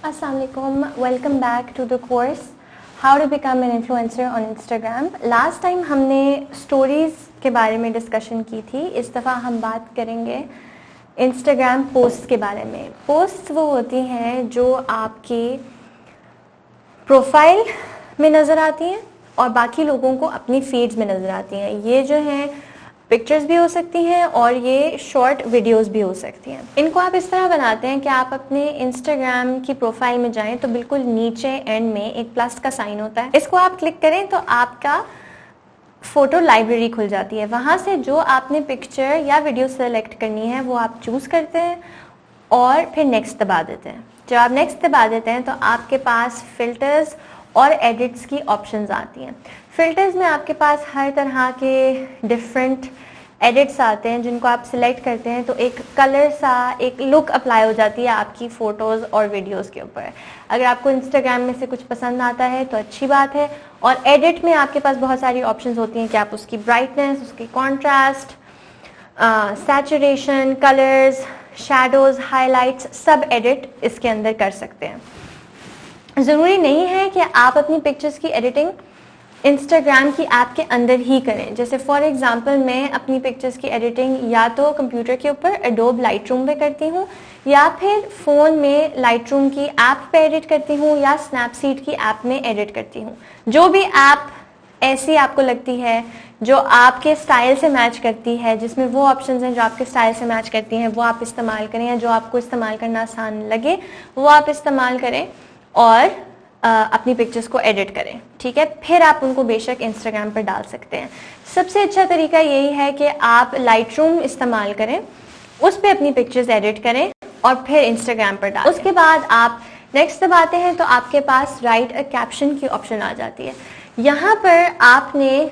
Assalamualaikum. Welcome back to the course How to Become an Influencer on Instagram. Last time हमने stories के बारे में discussion की थी. इस दफ़ा हम बात करेंगे इंस्टाग्राम पोस्ट के बारे में. पोस्ट वो होती हैं जो आपके प्रोफाइल में नज़र आती हैं और बाकी लोगों को अपनी फीड्स में नज़र आती हैं. ये जो हैं पिक्चर्स भी हो सकती हैं और ये शॉर्ट वीडियोस भी हो सकती हैं. इनको आप इस तरह बनाते हैं कि आप अपने इंस्टाग्राम की प्रोफाइल में जाएं तो बिल्कुल नीचे एंड में एक प्लस का साइन होता है. इसको आप क्लिक करें तो आपका फ़ोटो लाइब्रेरी खुल जाती है. वहाँ से जो आपने पिक्चर या वीडियो सेलेक्ट करनी है वो आप चूज़ करते हैं और फिर नेक्स्ट दबा देते हैं. जब आप नेक्स्ट दबा देते हैं तो आपके पास फ़िल्टर्स और एडिट्स की ऑप्शंस आती हैं. फ़िल्टर्स में आपके पास हर तरह के डिफरेंट एडिट्स आते हैं जिनको आप सिलेक्ट करते हैं तो एक कलर सा एक लुक अप्लाई हो जाती है आपकी फ़ोटोज़ और वीडियोस के ऊपर. अगर आपको इंस्टाग्राम में से कुछ पसंद आता है तो अच्छी बात है. और एडिट में आपके पास बहुत सारी ऑप्शंस होती हैं कि आप उसकी ब्राइटनेस, उसकी contrast, saturation, colours, shadows, highlights सब एडिट इसके अंदर कर सकते हैं. ज़रूरी नहीं है कि आप अपनी पिक्चर्स की एडिटिंग इंस्टाग्राम की ऐप के अंदर ही करें. जैसे फॉर एग्जांपल मैं अपनी पिक्चर्स की एडिटिंग या तो कंप्यूटर के ऊपर एडोब लाइटरूम पे करती हूँ या फिर फ़ोन में लाइटरूम की ऐप पे एडिट करती हूँ या स्नैपसीड की ऐप में एडिट करती हूँ. जो भी ऐप ऐसी आपको लगती है जो आपके स्टाइल से मैच करती है, जिसमें वो ऑप्शंस हैं जो आपके स्टाइल से मैच करती हैं, वो आप इस्तेमाल करें. या जो आपको इस्तेमाल करना आसान लगे वो आप इस्तेमाल करें और अपनी पिक्चर्स को एडिट करें. ठीक है, फिर आप उनको बेशक इंस्टाग्राम पर डाल सकते हैं. सबसे अच्छा तरीका यही है कि आप लाइटरूम इस्तेमाल करें, उस पर अपनी पिक्चर्स एडिट करें और फिर इंस्टाग्राम पर डालें. उसके बाद आप नेक्स्ट दबाते हैं तो आपके पास राइट अ कैप्शन की ऑप्शन आ जाती है. यहाँ पर आपने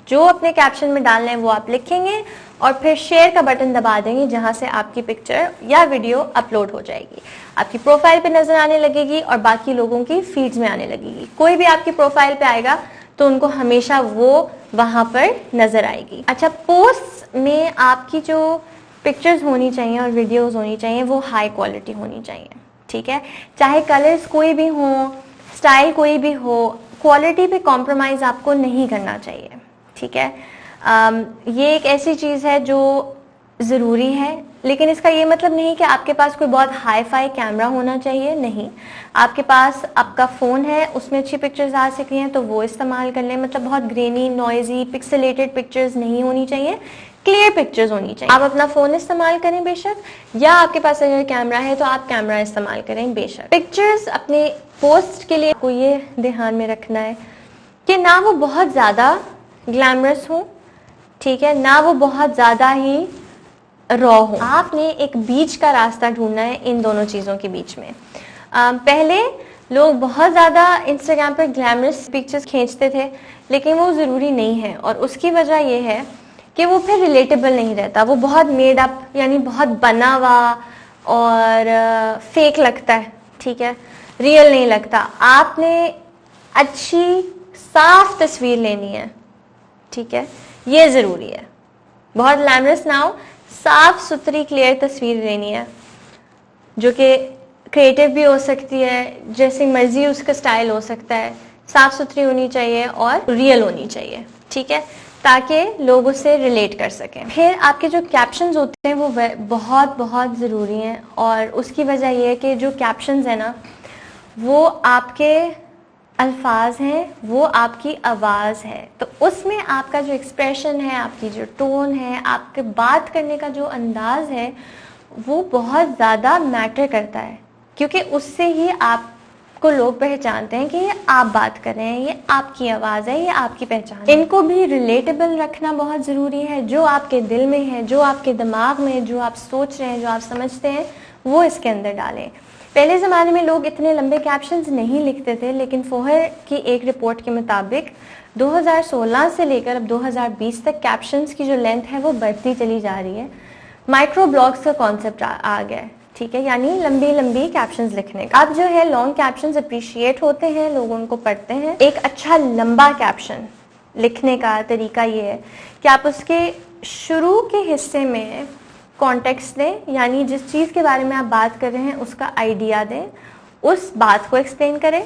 जो अपने कैप्शन में डालना है वो आप लिखेंगे और फिर शेयर का बटन दबा देंगे जहाँ से आपकी पिक्चर या वीडियो अपलोड हो जाएगी, आपकी प्रोफाइल पे नज़र आने लगेगी और बाकी लोगों की फीड्स में आने लगेगी. कोई भी आपकी प्रोफाइल पे आएगा तो उनको हमेशा वो वहाँ पर नज़र आएगी. अच्छा, पोस्ट में आपकी जो पिक्चर्स होनी चाहिए और वीडियोज़ होनी चाहिए वो हाई क्वालिटी होनी चाहिए. ठीक है, चाहे कलर्स कोई भी हों, स्टाइल कोई भी हो, क्वालिटी पे कॉम्प्रोमाइज़ आपको नहीं करना चाहिए. ठीक है, ये एक ऐसी चीज़ है जो ज़रूरी है, लेकिन इसका ये मतलब नहीं कि आपके पास कोई बहुत हाई फाई कैमरा होना चाहिए. नहीं, आपके पास आपका फ़ोन है, उसमें अच्छी पिक्चर्स आ सकती हैं तो वो इस्तेमाल कर लें. मतलब बहुत ग्रेनी, नॉइजी, पिक्सेलेटेड पिक्चर्स नहीं होनी चाहिए, क्लियर पिक्चर्स होनी चाहिए. आप अपना फ़ोन इस्तेमाल करें बेशक, या आपके पास अगर कैमरा है तो आप कैमरा इस्तेमाल करें बेशक. पिक्चर्स अपने पोस्ट के लिए आपको ये ध्यान में रखना है कि ना वो बहुत ज़्यादा ग्लैमरस हो, ठीक है, ना वो बहुत ज़्यादा ही रॉ हो. आपने एक बीच का रास्ता ढूंढना है इन दोनों चीज़ों के बीच में. पहले लोग बहुत ज़्यादा इंस्टाग्राम पर ग्लैमरस पिक्चर्स खींचते थे, लेकिन वो ज़रूरी नहीं है और उसकी वजह ये है कि वो फिर रिलेटेबल नहीं रहता. वो बहुत मेड अप यानी बहुत बना हुआ और फेक लगता है. ठीक है, रियल नहीं लगता. आपने अच्छी साफ तस्वीर लेनी है. ठीक है, ये ज़रूरी है. बहुत ग्लैमरस ना हो, साफ सुथरी क्लियर तस्वीर लेनी है जो कि क्रिएटिव भी हो सकती है, जैसी मर्जी उसका स्टाइल हो सकता है. साफ सुथरी होनी चाहिए और रियल होनी चाहिए. ठीक है, ताकि लोग उससे रिलेट कर सकें. फिर आपके जो कैप्शंस होते हैं वो बहुत बहुत ज़रूरी हैं और उसकी वजह यह है कि जो कैप्शंस हैं ना वो आपके अल्फाज हैं, वो आपकी आवाज़ है. तो उसमें आपका जो एक्सप्रेशन है, आपकी जो टोन है, आपके बात करने का जो अंदाज़ है वो बहुत ज़्यादा मैटर करता है, क्योंकि उससे ही आपको लोग पहचानते हैं कि ये आप बात कर रहे हैं, ये आपकी आवाज़ है, ये आपकी पहचान है. इनको भी रिलेटेबल रखना बहुत ज़रूरी है. जो आपके दिल में है, जो आपके दिमाग में है, जो आप सोच रहे हैं, जो आप समझते हैं, वो इसके अंदर डालें. पहले ज़माने में लोग इतने लंबे कैप्शंस नहीं लिखते थे, लेकिन फोहर की एक रिपोर्ट के मुताबिक 2016 से लेकर अब 2020 तक कैप्शंस की जो लेंथ है वो बढ़ती चली जा रही है. माइक्रो ब्लॉग्स का कॉन्सेप्ट आ गया है. ठीक है, यानी लंबी लंबी कैप्शंस लिखने का. अब जो है लॉन्ग कैप्शंस अप्रिशिएट होते हैं, लोग उनको पढ़ते हैं. एक अच्छा लंबा कैप्शन लिखने का तरीका ये है कि आप उसके शुरू के हिस्से में कॉन्टेक्स्ट दें, यानी जिस चीज़ के बारे में आप बात कर रहे हैं उसका आइडिया दें उस बात को एक्सप्लेन करें।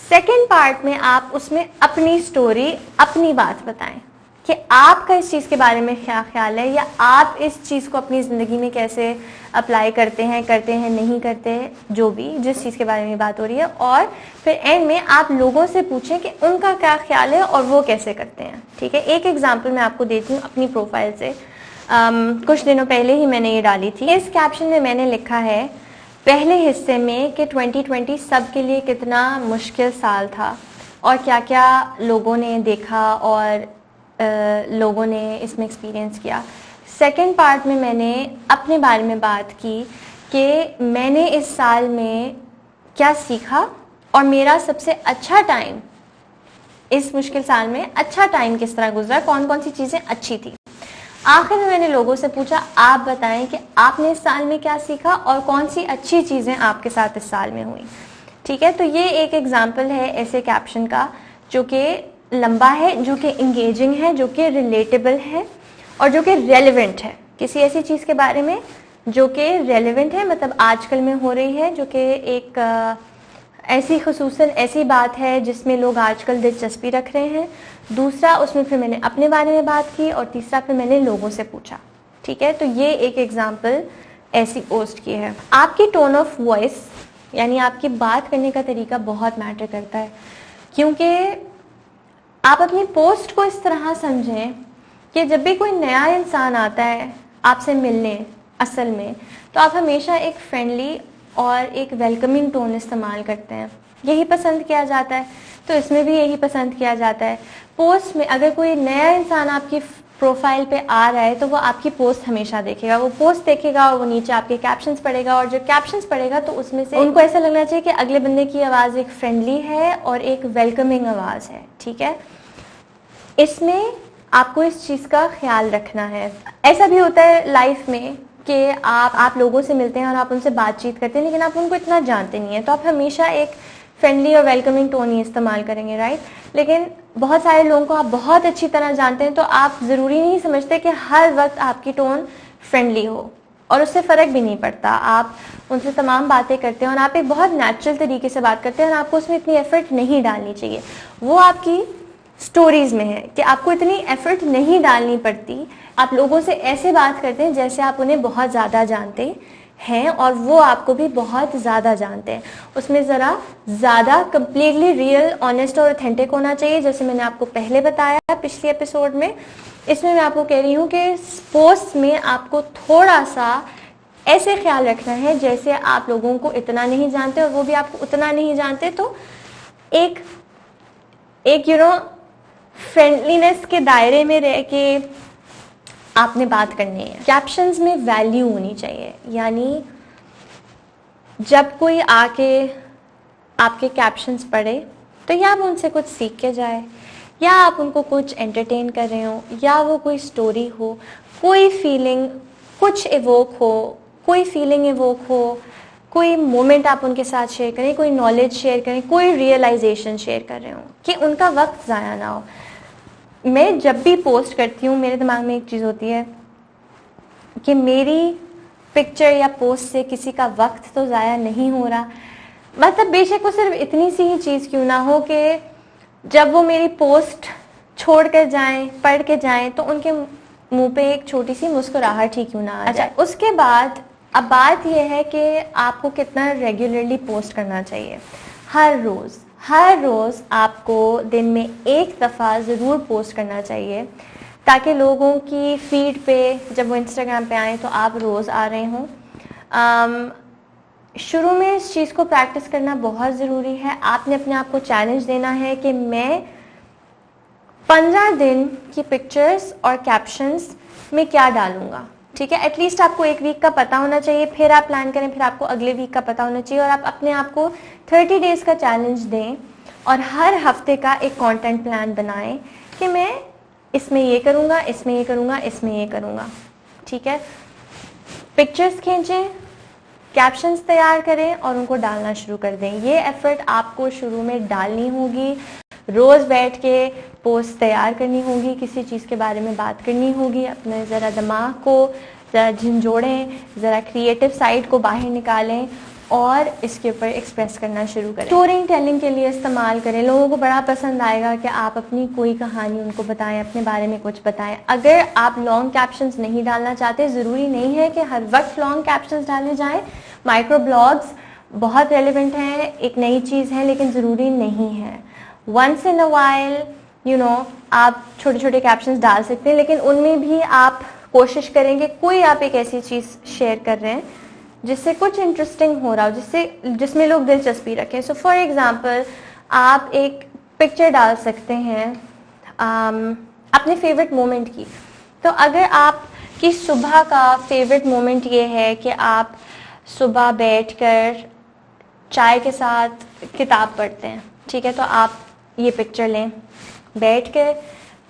सेकेंड पार्ट में आप उसमें अपनी स्टोरी, अपनी बात बताएं कि आपका इस चीज़ के बारे में क्या ख्याल है, या आप इस चीज़ को अपनी ज़िंदगी में कैसे अप्लाई करते हैं नहीं करते, जो भी जिस चीज़ के बारे में बात हो रही है। और फिर एंड में आप लोगों से पूछें कि उनका क्या ख्याल है और वो कैसे करते हैं। ठीक है, एक एग्जाम्पल मैं आपको देती हूँ अपनी प्रोफाइल से। कुछ दिनों पहले ही मैंने ये डाली थी। इस कैप्शन में मैंने लिखा है पहले हिस्से में कि 2020 सबके लिए कितना मुश्किल साल था और क्या क्या लोगों ने देखा और लोगों ने इसमें एक्सपीरियंस किया। सेकेंड पार्ट में मैंने अपने बारे में बात की कि मैंने इस साल में क्या सीखा और मेरा सबसे अच्छा टाइम इस मुश्किल साल में अच्छा टाइम किस तरह गुजरा, कौन कौन सी चीज़ें अच्छी थी। आखिर में मैंने लोगों से पूछा आप बताएं कि आपने इस साल में क्या सीखा और कौन सी अच्छी चीज़ें आपके साथ इस साल में हुई। ठीक है, तो ये एक एग्जाम्पल है ऐसे कैप्शन का जो कि लंबा है, जो कि इंगेजिंग है, जो कि रिलेटेबल है और जो कि रेलिवेंट है किसी ऐसी चीज़ के बारे में जो कि रेलिवेंट है, मतलब आजकल में हो रही है, जो कि एक ऐसी खुसूसन ऐसी बात है जिसमें लोग आजकल दिलचस्पी रख रहे हैं। दूसरा, उसमें फिर मैंने अपने बारे में बात की और तीसरा फिर मैंने लोगों से पूछा। ठीक है, तो ये एक एग्जाम्पल ऐसी पोस्ट की है। आपकी टोन ऑफ वॉइस यानी आपकी बात करने का तरीका बहुत मैटर करता है, क्योंकि आप अपनी पोस्ट को इस तरह समझें कि जब भी कोई नया इंसान आता है आपसे मिलने असल में, तो आप हमेशा एक फ्रेंडली और एक वेलकमिंग टोन इस्तेमाल करते हैं। यही पसंद किया जाता है, तो इसमें भी यही पसंद किया जाता है। पोस्ट में अगर कोई नया इंसान आपकी प्रोफाइल पे आ रहा है तो वो आपकी पोस्ट हमेशा देखेगा, वो पोस्ट देखेगा और वो नीचे आपके कैप्शंस पढ़ेगा, और जो कैप्शंस पढ़ेगा तो उसमें से उनको ऐसा लगना चाहिए कि अगले बंदे की आवाज़ एक फ्रेंडली है और एक वेलकमिंग आवाज़ है। ठीक है, इसमें आपको इस चीज़ का ख्याल रखना है। ऐसा भी होता है लाइफ में कि आप लोगों से मिलते हैं और आप उनसे बातचीत करते हैं, लेकिन आप उनको इतना जानते नहीं हैं, तो आप हमेशा एक फ्रेंडली और वेलकमिंग टोन ही इस्तेमाल करेंगे, राइट। लेकिन बहुत सारे लोगों को आप बहुत अच्छी तरह जानते हैं, तो आप ज़रूरी नहीं समझते कि हर वक्त आपकी टोन फ्रेंडली हो, और उससे फ़र्क भी नहीं पड़ता। आप उनसे तमाम बातें करते हैं और आप एक बहुत नेचुरल तरीके से बात करते हैं और आपको उसमें इतनी एफर्ट नहीं डालनी चाहिए। वो आपकी स्टोरीज में है कि आपको इतनी एफर्ट नहीं डालनी पड़ती। आप लोगों से ऐसे बात करते हैं जैसे आप उन्हें बहुत ज़्यादा जानते हैं और वो आपको भी बहुत ज़्यादा जानते हैं। उसमें ज़रा ज़्यादा कंप्लीटली रियल, ऑनेस्ट और ऑथेंटिक होना चाहिए, जैसे मैंने आपको पहले बताया पिछले एपिसोड में। इसमें मैं आपको कह रही हूँ कि पोस्ट में आपको थोड़ा सा ऐसे ख्याल रखना है जैसे आप लोगों को इतना नहीं जानते और वो भी आपको उतना नहीं जानते, तो एक फ्रेंडलीनेस के दायरे में रह के आपने बात करनी है। कैप्शंस में वैल्यू होनी चाहिए, यानी जब कोई आके आपके कैप्शंस पढ़े तो या आप उनसे कुछ सीख के जाए, या आप उनको कुछ एंटरटेन कर रहे हो, या वो कोई स्टोरी हो, कोई फीलिंग कुछ इवोक हो, कोई फीलिंग इवोक हो, कोई मोमेंट आप उनके साथ शेयर करें, कोई नॉलेज शेयर करें, कोई रियलाइजेशन शेयर कर रहे हो, कि उनका वक्त ज़ाया ना हो। मैं जब भी पोस्ट करती हूँ मेरे दिमाग में एक चीज़ होती है कि मेरी पिक्चर या पोस्ट से किसी का वक्त तो ज़ाया नहीं हो रहा। मतलब बेशक वो सिर्फ इतनी सी ही चीज़ क्यों ना हो कि जब वो मेरी पोस्ट छोड़ कर जाएं, पढ़ के जाएं, तो उनके मुंह पे एक छोटी सी मुस्कुराहट ही क्यों ना आ जाए। उसके बाद अब बात यह है कि आपको कितना रेगुलरली पोस्ट करना चाहिए। हर रोज़ आपको दिन में एक दफ़ा ज़रूर पोस्ट करना चाहिए, ताकि लोगों की फीड पे जब वो इंस्टाग्राम पे आएँ तो आप रोज़ आ रहे हों। शुरू में इस चीज़ को प्रैक्टिस करना बहुत ज़रूरी है। आपने अपने आप को चैलेंज देना है कि मैं 15 दिन की पिक्चर्स और कैप्शंस में क्या डालूँगा। ठीक है, एटलीस्ट आपको एक वीक का पता होना चाहिए, फिर आप प्लान करें, फिर आपको अगले वीक का पता होना चाहिए, और आप अपने आप को 30 डेज़ का चैलेंज दें और हर हफ्ते का एक कंटेंट प्लान बनाएं कि मैं इसमें ये करूँगा, इसमें ये करूँगा, इसमें ये करूँगा। ठीक है, पिक्चर्स खींचें, कैप्शंस तैयार करें और उनको डालना शुरू कर दें। ये एफर्ट आपको शुरू में डालनी होगी, रोज़ बैठ के पोस्ट तैयार करनी होगी, किसी चीज़ के बारे में बात करनी होगी, अपने ज़रा दिमाग को ज़रा झंझोड़ें, ज़रा क्रिएटिव साइड को बाहर निकालें और इसके ऊपर एक्सप्रेस करना शुरू करें। स्टोरी टेलिंग के लिए इस्तेमाल करें, लोगों को बड़ा पसंद आएगा कि आप अपनी कोई कहानी उनको बताएं, अपने बारे में कुछ बताएं। अगर आप लॉन्ग कैप्शंस नहीं डालना चाहते, ज़रूरी नहीं है कि हर वक्त लॉन्ग कैप्शंस डाले जाएं। माइक्रो ब्लॉग्स बहुत रेलिवेंट हैं, एक नई चीज़ है, लेकिन ज़रूरी नहीं है। वंस इन अ वाइल आप छोटे छोटे कैप्शंस डाल सकते हैं, लेकिन उनमें भी आप कोशिश करेंगे कोई आप एक ऐसी चीज़ शेयर कर रहे हैं जिससे कुछ इंटरेस्टिंग हो रहा हो, जिसमें लोग दिलचस्पी रखें। सो फॉर एग्जांपल आप एक पिक्चर डाल सकते हैं अपने फेवरेट मोमेंट की। तो अगर आपकी सुबह का फेवरेट मोमेंट ये है कि आप सुबह बैठकर चाय के साथ किताब पढ़ते हैं, ठीक है, तो आप ये पिक्चर लें, बैठकर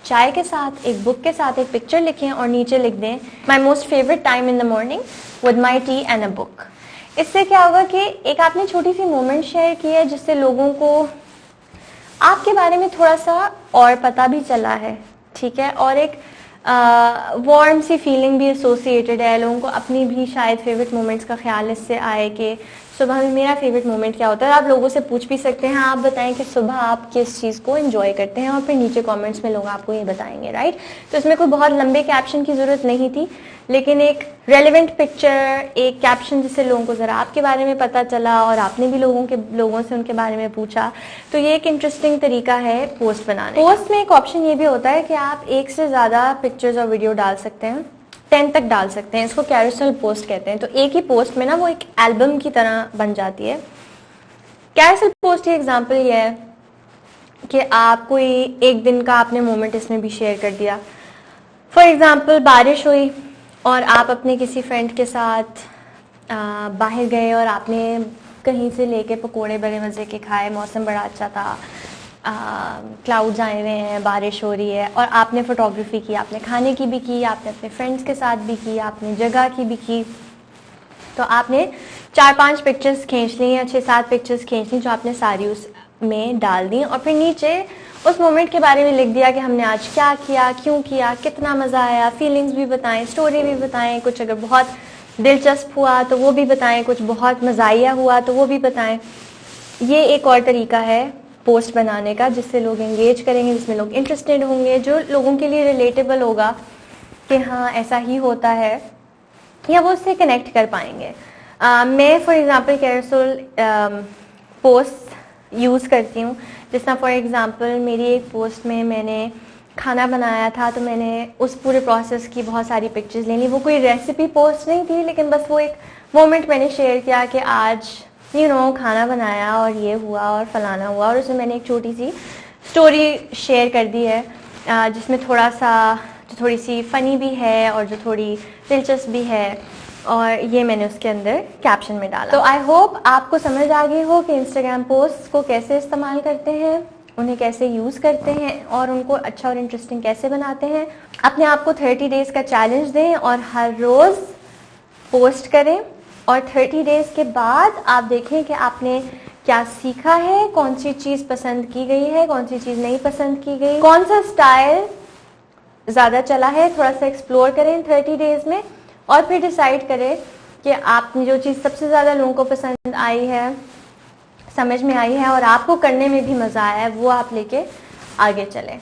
चाय के साथ एक बुक के साथ एक पिक्चर लिखें और नीचे लिख दें my most favourite time in the morning with my T and a book. इससे क्या होगा कि एक आपने छोटी सी मोमेंट शेयर की है जिससे लोगों को आपके बारे में थोड़ा सा और पता भी चला है, ठीक है, और एक वार्म सी फीलिंग भी एसोसिएटेड है। लोगों को अपनी भी शायद फेवरेट मोमेंट्स का ख्याल इससे आए कि सुबह में मेरा फेवरेट मोमेंट क्या होता है। आप लोगों से पूछ भी सकते हैं, आप बताएं कि सुबह आप किस चीज़ को एंजॉय करते हैं, और फिर नीचे कमेंट्स में लोग आपको ये बताएंगे, राइट। तो इसमें कोई बहुत लंबे कैप्शन की ज़रूरत नहीं थी, लेकिन एक रेलिवेंट पिक्चर, एक कैप्शन जिससे लोगों को ज़रा आपके बारे में पता चला और आपने भी लोगों से उनके बारे में पूछा, तो ये एक इंटरेस्टिंग तरीका है पोस्ट बनाने। पोस्ट में एक ऑप्शन ये भी होता है कि आप एक से ज़्यादा पिक्चर्स और वीडियो डाल सकते हैं, 10 तक डाल सकते हैं। इसको कैरोसेल पोस्ट कहते हैं। तो एक ही पोस्ट में ना वो एक एल्बम की तरह बन जाती है। कैरोसेल पोस्ट की एग्जांपल ये है कि आप कोई एक दिन का आपने मोमेंट इसमें भी शेयर कर दिया। फॉर एग्जांपल बारिश हुई और आप अपने किसी फ्रेंड के साथ बाहर गए और आपने कहीं से लेके पकोड़े बड़े मज़े के खाए, मौसम बड़ा अच्छा था, क्लाउड्स आए हुए हैं, बारिश हो रही है, और आपने फ़ोटोग्राफी की, आपने खाने की भी की, आपने अपने फ्रेंड्स के साथ भी की, आपने जगह की भी की। तो आपने 4-5 पिक्चर्स खींच ली या 6-7 पिक्चर्स खींच ली जो आपने सारी उसमें डाल दी, और फिर नीचे उस मोमेंट के बारे में लिख दिया कि हमने आज क्या किया, क्यों किया, कितना मज़ा आया, फीलिंग्स भी बताएं, स्टोरी भी बताएं, कुछ अगर बहुत दिलचस्प हुआ तो वो भी बताएं, कुछ बहुत मज़ाहिया हुआ तो वो भी बताएं। ये एक और तरीका है पोस्ट बनाने का जिससे लोग एंगेज करेंगे, जिसमें लोग इंटरेस्टेड होंगे, जो लोगों के लिए रिलेटेबल होगा कि हाँ ऐसा ही होता है, या वो उससे कनेक्ट कर पाएंगे। मैं for example carousel post use करती हूँ। जिस तरह फॉर एग्ज़ाम्पल मेरी एक पोस्ट में मैंने खाना बनाया था, तो मैंने उस पूरे प्रोसेस की बहुत सारी पिक्चर्स ले ली। वो कोई रेसिपी पोस्ट नहीं थी, लेकिन बस वो एक मोमेंट मैंने शेयर किया कि आज खाना बनाया और ये हुआ और फलाना हुआ, और उसमें मैंने एक छोटी सी स्टोरी शेयर कर दी है जिसमें थोड़ी सी फ़नी भी है और जो थोड़ी दिलचस्प भी है, और ये मैंने उसके अंदर कैप्शन में डाला। तो आई होप आपको समझ आ गई हो कि इंस्टाग्राम पोस्ट को कैसे इस्तेमाल करते हैं, उन्हें कैसे यूज़ करते हैं और उनको अच्छा और इंटरेस्टिंग कैसे बनाते हैं। अपने आप को 30 डेज़ का चैलेंज दें और हर रोज़ पोस्ट करें, और 30 डेज़ के बाद आप देखें कि आपने क्या सीखा है, कौन सी चीज़ पसंद की गई है, कौन सी चीज़ नहीं पसंद की गई, कौन सा स्टाइल ज़्यादा चला है, थोड़ा सा एक्सप्लोर करें 30 डेज़ में, और फिर डिसाइड करें कि आपने जो चीज़ सबसे ज़्यादा लोगों को पसंद आई है, समझ में आई है और आपको करने में भी मज़ा आया है, वो आप लेके आगे चलें।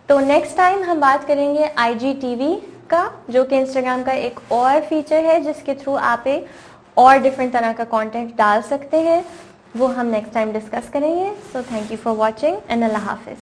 तो नेक्स्ट टाइम हम बात करेंगे IGTV का, जो कि इंस्टाग्राम का एक और फीचर है जिसके थ्रू आप एक और डिफरेंट तरह का कंटेंट डाल सकते हैं। वो हम नेक्स्ट टाइम डिस्कस करेंगे। So thank you for watching and अल्लाह हाफिज़।